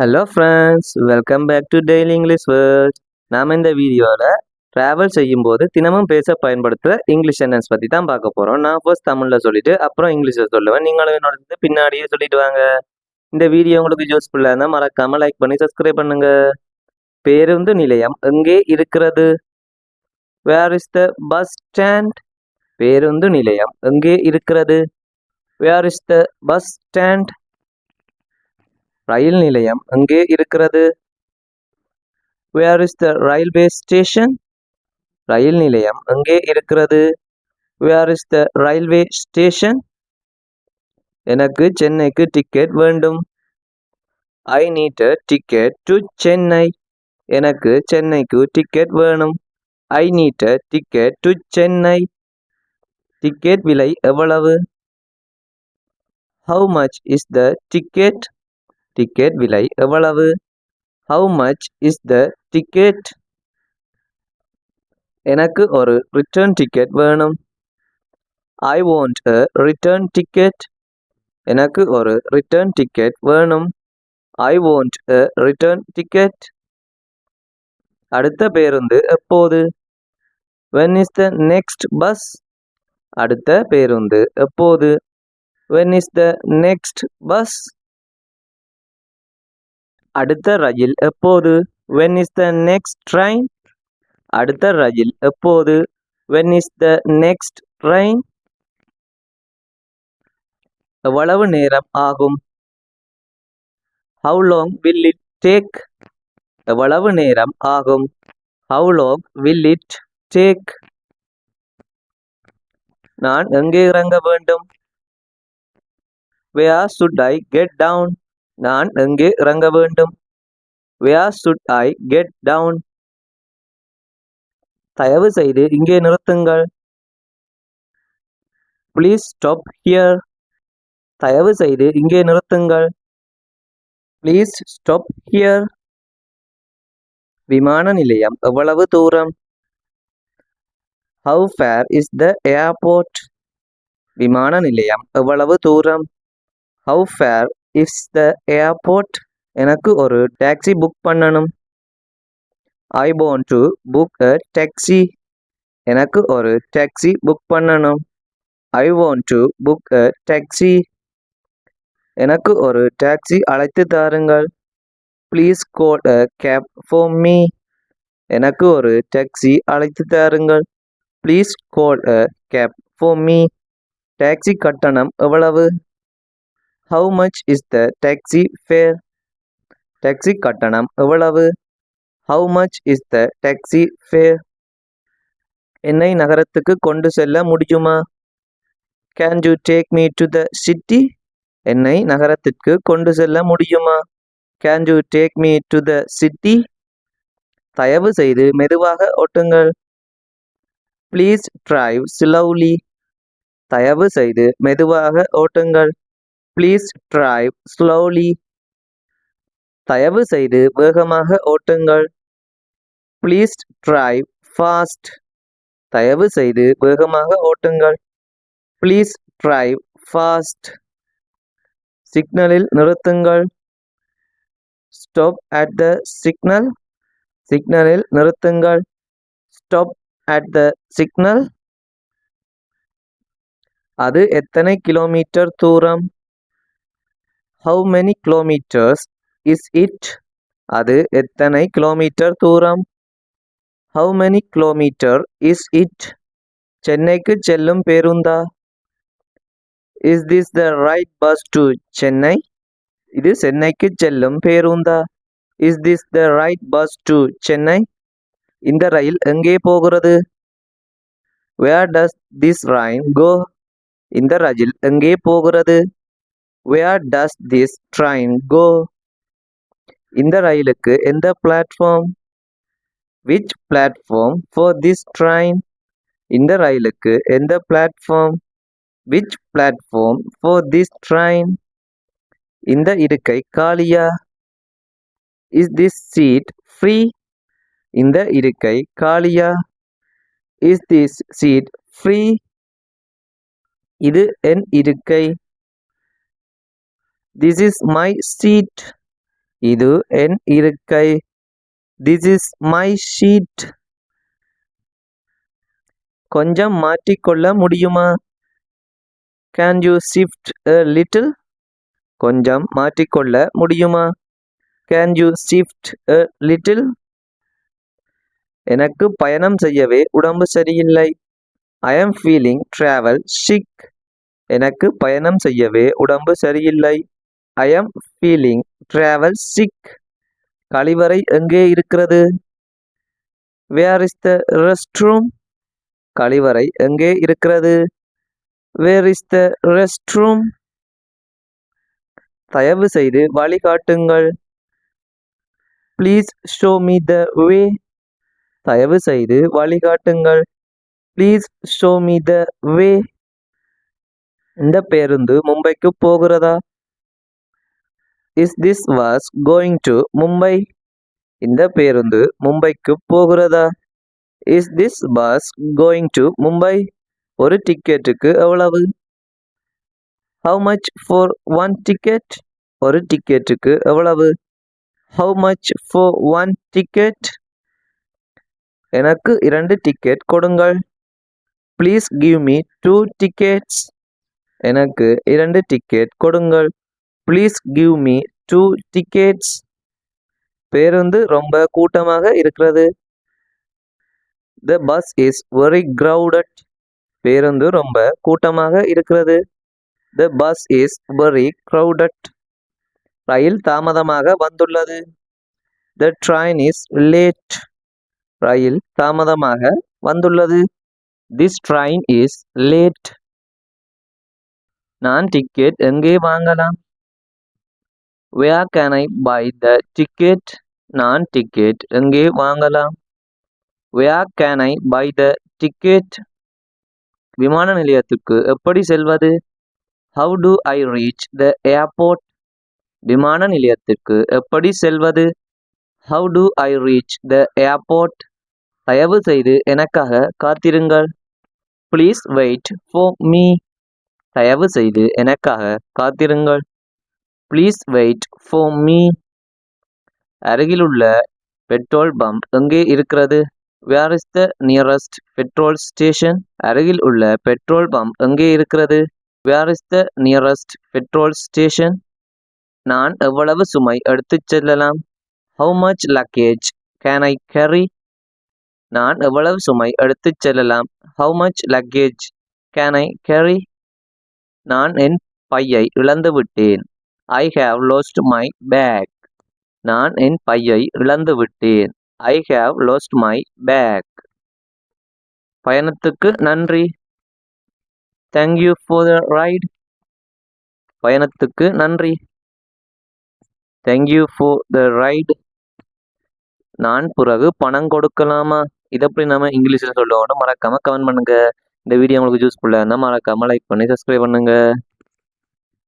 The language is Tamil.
Hello friends, welcome back to daily English word. நாம் இந்த வீடியோவில் ட்ராவல் செய்யும்போது தினமும் பேச பயன்படுத்துகிற இங்கிலீஷ் சென்டென்ஸ் பற்றி தான் பார்க்க போகிறோம். நான் ஃபர்ஸ்ட் தமிழில் சொல்லிவிட்டு அப்புறம் இங்கிலீஷில் சொல்லுவேன். நீங்களும் என்னோட பின்னாடியே சொல்லிட்டு வாங்க. இந்த வீடியோ உங்களுக்கு யூஸ்ஃபுல்லாக இருந்தால் மறக்காமல் லைக் பண்ணி சப்ஸ்கிரைப் பண்ணுங்க. பேருந்து நிலையம் எங்கே இருக்கிறது? Where is the bus stand? பேருந்து நிலையம் எங்கே இருக்கிறது? Where is the bus stand? ரயில் நிலையம் எங்கே இருக்கிறது? Where is the railway station? ரயில் நிலையம் எங்கே இருக்கிறது? Where is the railway station? எனக்கு சென்னைக்கு டிக்கெட் வேண்டும். I need a ticket to Chennai. எனக்கு சென்னைக்கு டிக்கெட் வேணும். I need a ticket to Chennai. Ticket விலை எவ்வளவு? How much is the ticket? Ticket விலை எவ்வளவு? How much is the ticket? எனக்கு ஒரு ரிட்டர்ன் டிக்கெட் வேணும். I want a return ticket. எனக்கு ஒரு ரிட்டர்ன் டிக்கெட் வேணும். I want a return ticket. அடுத்த பேருந்து எப்போது? When is the next bus? அடுத்த பேருந்து எப்போது? When is the next bus? அடுத்த ரயில் எப்போது? When is the next train? அடுத்த ரயில் எப்போது? When is the next train? எவ்வளவு நேரம் ஆகும்? How long will it take? எவ்வளவு நேரம் ஆகும்? How long will it take? நான் எங்கே இறங்க வேண்டும்? Where should I get down? நான் எங்கே இறங்க வேண்டும்? Where should I get down? தயவு செய்து இங்கே நிறுத்துங்கள். Please stop here. தயவு செய்து இங்கே நிறுத்துங்கள். Please stop here. விமான நிலையம் எவ்வளவு தூரம்? How far is the airport? விமான நிலையம் எவ்வளவு தூரம்? How far is the airport? எனக்கு ஒரு டாக்ஸி புக் பண்ணணும். I want to book a taxi. எனக்கு ஒரு டாக்ஸி புக் பண்ணணும். I want to book a taxi. எனக்கு ஒரு டாக்ஸி அழைத்து தாருங்கள். Please call a cab for me. எனக்கு ஒரு டாக்ஸி அழைத்து தாருங்கள். Please call a cab for me. Taxi கட்டணம் எவ்வளவு? How much is the taxi fare? Taxi கட்டணம் எவ்வளவு? How much is the taxi fare? என்னை நகரத்துக்கு கொண்டு செல்ல முடியுமா? Can you take me to the city? என்னை நகரத்திற்கு கொண்டு செல்ல முடியுமா? Can you take me to the city? தயவு செய்து மெதுவாக ஓட்டுங்கள். Please drive slowly. தயவு செய்து மெதுவாக ஓட்டுங்கள். Please drive slowly. தயவு செய்து வேகமாக ஓட்டுங்கள். Please drive fast. தயவு செய்து வேகமாக ஓட்டுங்கள். Please drive fast. சிக்னலில் நிறுத்துங்கள். Stop at the signal. சிக்னலில் நிறுத்துங்கள். Stop at the signal. அது எத்தனை கிலோமீட்டர் தூரம்? How many kilometers is it? அது எத்தனை கிலோமீட்டர் தூரம்? How many kilometer is it? சென்னைக்கு செல்லும் பேருந்தா? Is this the right bus to Chennai? இது சென்னைக்கு செல்லும் பேருந்தா? Is this the right bus to Chennai? இந்த ரயில் எங்கே போகிறது? Where does this train go? இந்த ரயில் எங்கே போகிறது? Where does this train go? இந்த ரயிலுக்கு எந்த platform? Which platform for this train? இந்த ரயிலுக்கு எந்த platform? Which platform for this train? இந்த இருக்கை காலியா? Is this seat free? இந்த இருக்கை காலியா? Is this seat free? இது என் இருக்கை. This is my seat. இது என் இருக்கை. This is my sheet. கொஞ்சம் மாற்றிக்கொள்ள முடியுமா? Can you shift a little? கொஞ்சம் மாற்றிக்கொள்ள முடியுமா? Can you shift a little? எனக்கு பயணம் செய்யவே உடம்பு சரியில்லை. I am feeling travel sick. எனக்கு பயணம் செய்யவே உடம்பு சரியில்லை. I am feeling travel sick. கழிவறை எங்கே இருக்கிறது? Where is the restroom? கழிவறை எங்கே இருக்கிறது? Where is the restroom? தயவு செய்து வழிகாட்டுங்கள். Please show me the way. தயவு செய்து வழிகாட்டுங்கள். Please show me the way. இந்த பேருந்து மும்பைக்கு போகிறதா? Is this bus going to Mumbai? இந்த பேருந்து மும்பைக்கு போகிறதா? Is this bus going to Mumbai? ஒரு டிக்கெட்டுக்கு எவ்வளவு? How much for one ticket? ஒரு டிக்கெட்டுக்கு எவ்வளவு? How much for one ticket? எனக்கு 2 டிக்கெட் கொடுங்கள். Please give me 2 tickets. எனக்கு 2 டிக்கெட் கொடுங்கள். Please give me 2 tickets. பேருந்து ரொம்ப கூட்டமாக இருக்கிறது. The bus is very crowded. பேருந்து ரொம்ப கூட்டமாக இருக்கிறது. The bus is very crowded. ரயில் தாமதமாக வந்துள்ளது. The train is late. ரயில் தாமதமாக வந்துள்ளது. This train is late. நான் டிக்கெட் எங்கே வாங்கலாம்? Where can I buy the ticket? நான் டிக்கெட் எங்கே வாங்கலாம்? Where can I buy the ticket? விமான நிலையத்துக்கு எப்படி செல்வது? How do I reach the airport? விமான நிலையத்துக்கு எப்படி செல்வது? How do I reach the airport? தயவு செய்து எனக்காக காத்திருங்கள். Please wait for me. தயவு செய்து எனக்காக காத்திருங்கள். Please wait for me. அருகிலுள்ள பெட்ரோல் பம்ப் எங்கே இருக்கிறது? Where is the nearest petrol station? அருகில் உள்ள பெட்ரோல் பம்ப் எங்கே இருக்கிறது? Where is the nearest petrol station? நான் எவ்வளவு சுமை எடுத்துச் செல்லலாம்? How much luggage can I carry? நான் எவ்வளவு சுமை எடுத்துச் செல்லலாம்? How much luggage can I carry? நான் என் பையை இழந்துவிட்டேன். I have lost my bag. நான் என் பையை இழந்துவிட்டேன். I have lost my bag. பயணத்துக்கு நன்றி. Thank you for the ride. பயணத்துக்கு நன்றி. Thank you for the ride. நான் பிறகு பணம் கொடுக்கலாமா? இதை எப்படி நம்ம இங்கிலீஷில் சொல்லுவோம்னு மறக்காம கமெண்ட் பண்ணுங்க. இந்த வீடியோ உங்களுக்கு யூஸ்ஃபுல்லாக இருந்தால் மறக்காம லைக் பண்ணி சப்ஸ்கிரைப் பண்ணுங்க.